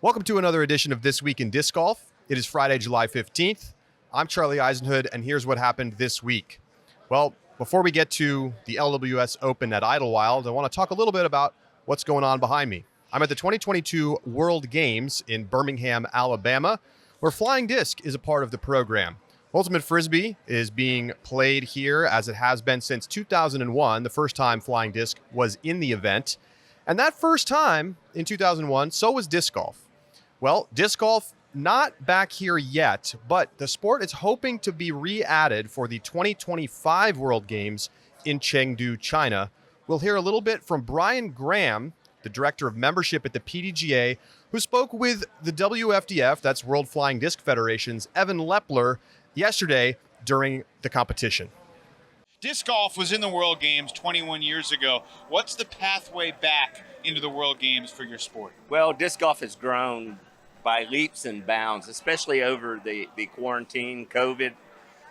Welcome to another edition of This Week in Disc Golf. It is Friday, July 15th. I'm Charlie Eisenhood, and here's what happened this week. Well, before we get to the LWS Open at Idlewild, I want to talk a little bit about what's going on behind me. I'm at the 2022 World Games in Birmingham, Alabama, where flying disc is a part of the program. Ultimate Frisbee is being played here as it has been since 2001, the first time flying disc was in the event. And that first time in 2001, so was disc golf. Well, disc golf not back here yet, but the sport is hoping to be re-added for the 2025 World Games in Chengdu, China. We'll hear a little bit from Brian Graham, the director of membership at the PDGA, who spoke with the WFDF, that's World Flying Disc Federation's Evan Lepler, yesterday during the competition. Disc golf was in the World Games 21 years ago. What's the pathway back into the World Games for your sport? Well, disc golf has grown by leaps and bounds, especially over the quarantine. COVID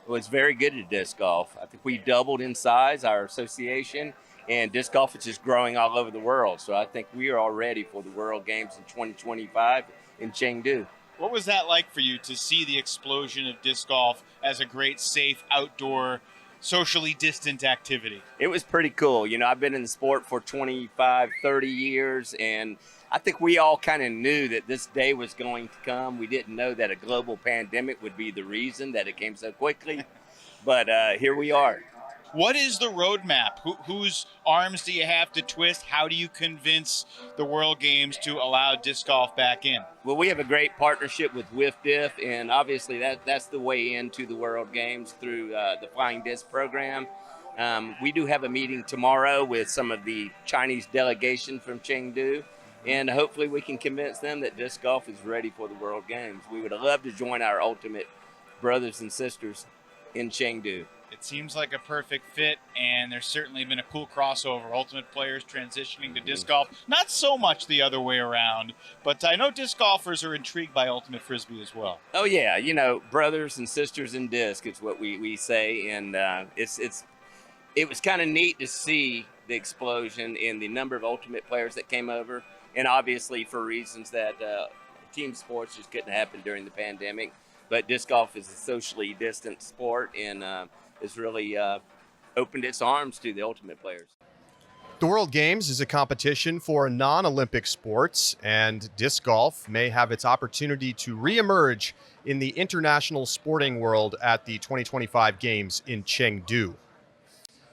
was very good at disc golf. I think we doubled in size, our association, and disc golf is just growing all over the world. So I think we are all ready for the World Games in 2025 in Chengdu. What was that like for you to see the explosion of disc golf as a great, safe, outdoor, socially distant activity? It was pretty cool. You know, I've been in the sport for 25, 30 years, and I think we all kind of knew that this day was going to come. We didn't know that a global pandemic would be the reason that it came so quickly, but here we are. What is the roadmap? Whose arms do you have to twist? How do you convince the World Games to allow disc golf back in? Well, we have a great partnership with WFDF, and obviously that's the way into the World Games through the Flying Disc program. We do have a meeting tomorrow with some of the Chinese delegation from Chengdu, and hopefully we can convince them that disc golf is ready for the World Games. We would love to join our ultimate brothers and sisters in Chengdu. It seems like a perfect fit, and there's certainly been a cool crossover. Ultimate players transitioning to disc golf. Not so much the other way around, but I know disc golfers are intrigued by Ultimate Frisbee as well. Oh, yeah. You know, brothers and sisters in disc is what we say, and it was kind of neat to see the explosion in the number of Ultimate players that came over, and obviously for reasons that team sports just couldn't happen during the pandemic. But disc golf is a socially distant sport, and has really opened its arms to the Ultimate players. The World Games is a competition for non-Olympic sports, and disc golf may have its opportunity to re-emerge in the international sporting world at the 2025 Games in Chengdu.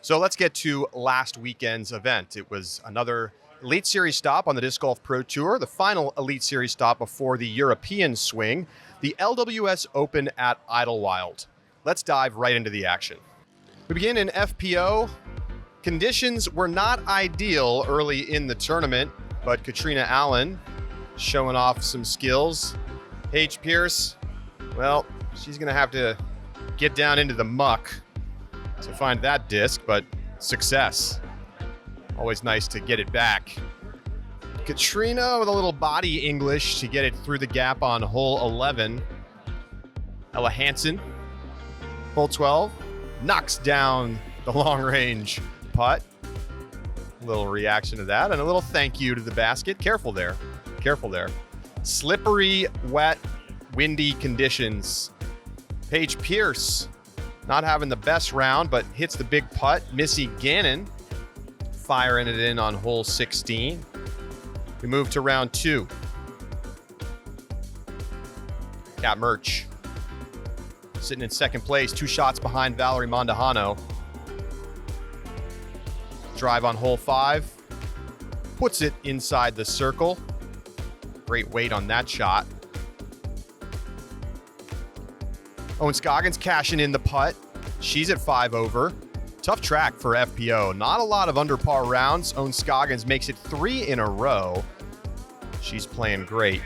So let's get to last weekend's event. It was another Elite Series stop on the Disc Golf Pro Tour, the final Elite Series stop before the European swing, the LWS Open at Idlewild. Let's dive right into the action. We begin in FPO. Conditions were not ideal early in the tournament, but CATRINA Allen showing off some skills. Paige Pierce, well, she's going to have to get down into the muck to find that disc, but success. Always nice to get it back. CATRINA with a little body English to get it through the gap on hole 11. Ella Hansen, hole 12, knocks down the long-range putt. A little reaction to that, and a little thank you to the basket. Careful there. Careful there. Slippery, wet, windy conditions. Paige Pierce not having the best round, but hits the big putt. Missy Gannon firing it in on hole 16. We move to round 2. Kat Murch sitting in second place, 2 shots behind Valerie Mondahano. Drive on hole 5. Puts it inside the circle. Great weight on that shot. Owen Scoggins cashing in the putt. She's at 5 over. Tough track for FPO. Not a lot of under par rounds. Owen Scoggins makes it 3 in a row. She's playing great.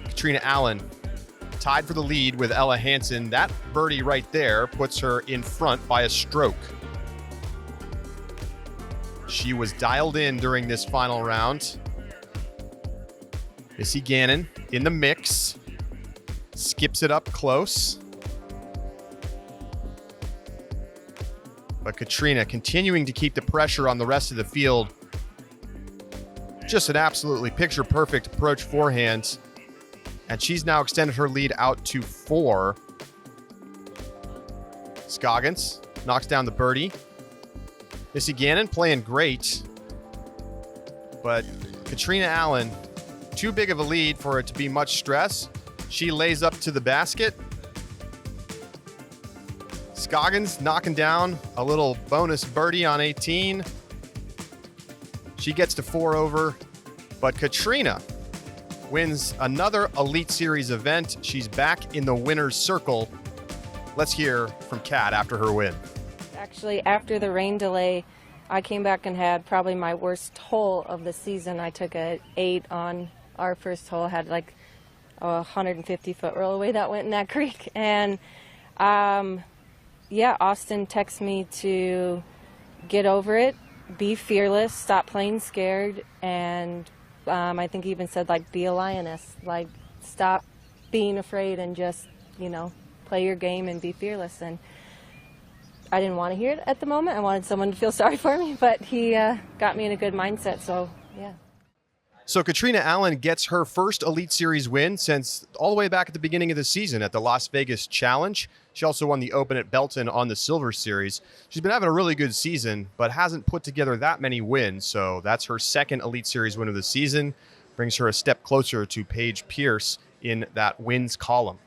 CATRINA Allen tied for the lead with Ella Hansen. That birdie right there puts her in front by a stroke. She was dialed in during this final round. Missy Gannon in the mix. Skips it up close. But CATRINA continuing to keep the pressure on the rest of the field. Just an absolutely picture-perfect approach forehand. And she's now extended her lead out to 4. Scoggins knocks down the birdie. Missy Gannon playing great. But CATRINA Allen, too big of a lead for it to be much stress. She lays up to the basket. Scoggins knocking down a little bonus birdie on 18. She gets to 4 over. But CATRINA wins another Elite Series event. She's back in the winner's circle. Let's hear from Kat after her win. Actually, after the rain delay, I came back and had probably my worst hole of the season. I took a 8 on our first hole, had like a 150-foot rollaway that went in that creek. And yeah, Austin texted me to get over it, be fearless, stop playing scared, and I think he even said, like, be a lioness, like, stop being afraid and just, you know, play your game and be fearless. And I didn't want to hear it at the moment. I wanted someone to feel sorry for me, but he got me in a good mindset, so yeah. So CATRINA Allen gets her first Elite Series win since all the way back at the beginning of the season at the Las Vegas Challenge. She also won the Open at Belton on the Silver Series. She's been having a really good season, but hasn't put together that many wins. So that's her second Elite Series win of the season. Brings her a step closer to Paige Pierce in that wins column.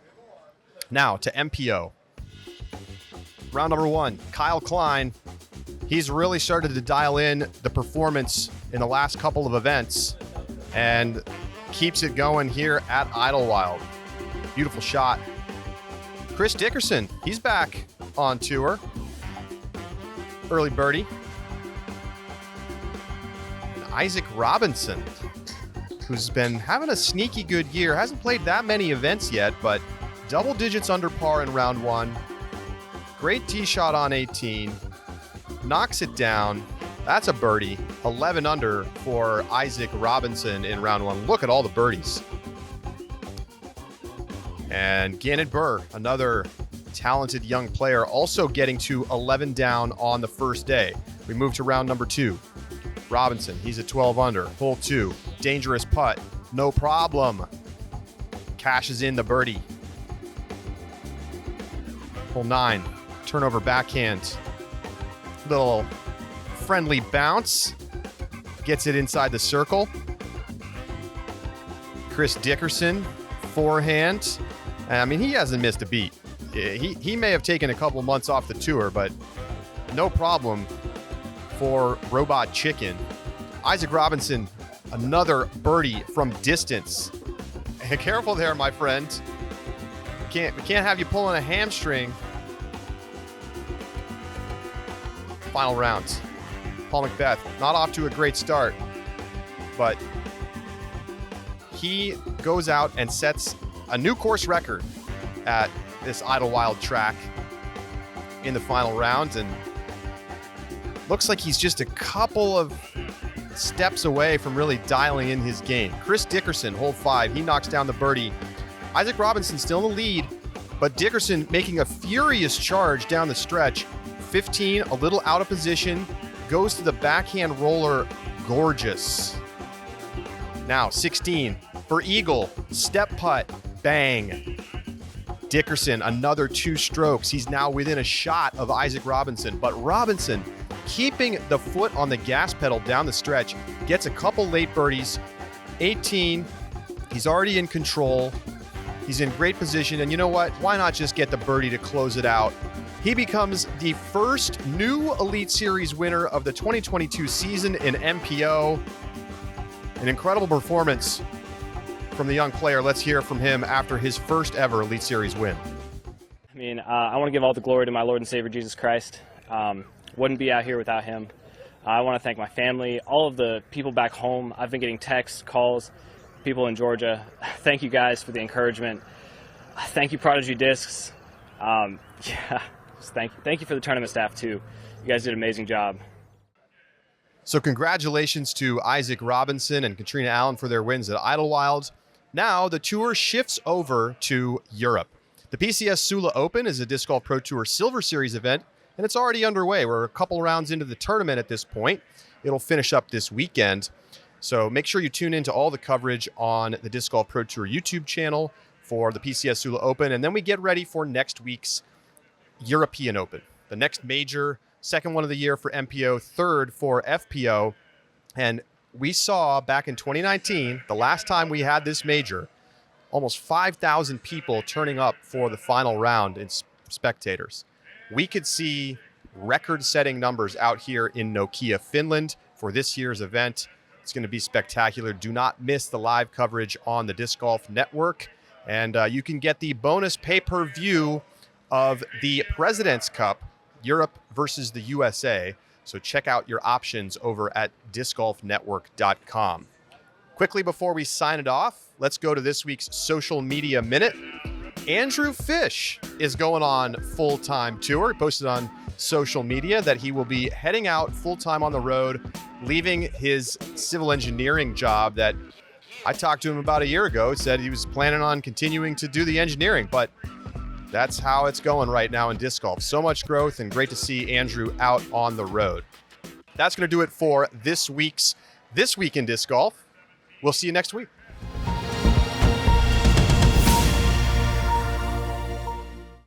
Now to MPO. Round number 1, Kyle Klein. He's really started to dial in the performance in the last couple of events and keeps it going here at Idlewild. Beautiful shot. Chris Dickerson, he's back on tour. Early birdie. And Isaac Robinson, who's been having a sneaky good year. Hasn't played that many events yet, but double digits under par in round 1. Great tee shot on 18. Knocks it down. That's a birdie. 11 under for Isaac Robinson in round 1. Look at all the birdies. And Gannon Burr, another talented young player, also getting to 11 down on the first day. We move to round number 2. Robinson, he's at 12 under. Hole 2, dangerous putt. No problem. Cashes in the birdie. Hole 9, turnover backhand. Little friendly bounce. Gets it inside the circle. Chris Dickerson, forehand. I mean, he hasn't missed a beat. He may have taken a couple months off the tour, but no problem for Robot Chicken. Isaac Robinson, another birdie from distance. And careful there, my friend. We can't have you pulling a hamstring. Final round. Paul Macbeth, not off to a great start, but he goes out and sets a new course record at this Idlewild track in the final round, and looks like he's just a couple of steps away from really dialing in his game. Chris Dickerson, hole 5, he knocks down the birdie. Isaac Robinson still in the lead, but Dickerson making a furious charge down the stretch. 15, a little out of position, goes to the backhand roller, gorgeous. Now 16 for eagle, step putt, bang. Dickerson, another 2 strokes. He's now within a shot of Isaac Robinson, but Robinson keeping the foot on the gas pedal down the stretch, gets a couple late birdies. 18, he's already in control. He's in great position, and you know what? Why not just get the birdie to close it out? He becomes the first new Elite Series winner of the 2022 season in MPO. An incredible performance from the young player. Let's hear from him after his first ever Elite Series win. I mean, I want to give all the glory to my Lord and Savior, Jesus Christ. Wouldn't be out here without him. I want to thank my family, all of the people back home. I've been getting texts, calls, people in Georgia. Thank you guys for the encouragement. Thank you, Prodigy Discs. Yeah, just thank you for the tournament staff, too. You guys did an amazing job. So congratulations to Isaac Robinson and CATRINA Allen for their wins at Idlewild. Now the tour shifts over to Europe. The PCS Sula Open is a Disc Golf Pro Tour Silver Series event, and it's already underway. We're a couple rounds into the tournament at this point. It'll finish up this weekend. So make sure you tune into all the coverage on the Disc Golf Pro Tour YouTube channel for the PCS Sula Open. And then we get ready for next week's European Open, the next major, second one of the year for MPO, third for FPO. And we saw back in 2019, the last time we had this major, almost 5,000 people turning up for the final round in spectators. We could see record-setting numbers out here in Nokia, Finland for this year's event. It's going to be spectacular. Do not miss the live coverage on the Disc Golf Network. And you can get the bonus pay-per-view of the President's Cup, Europe versus the USA. So check out your options over at discgolfnetwork.com. Quickly before we sign it off, let's go to this week's Social Media Minute. Andrew Fish is going on full-time tour. He posted on social media that he will be heading out full-time on the road, leaving his civil engineering job that I talked to him about a year ago. He said he was planning on continuing to do the engineering, but that's how it's going right now in disc golf. So much growth, and great to see Andrew out on the road. That's going to do it for this week's This Week in Disc Golf. We'll see you next week.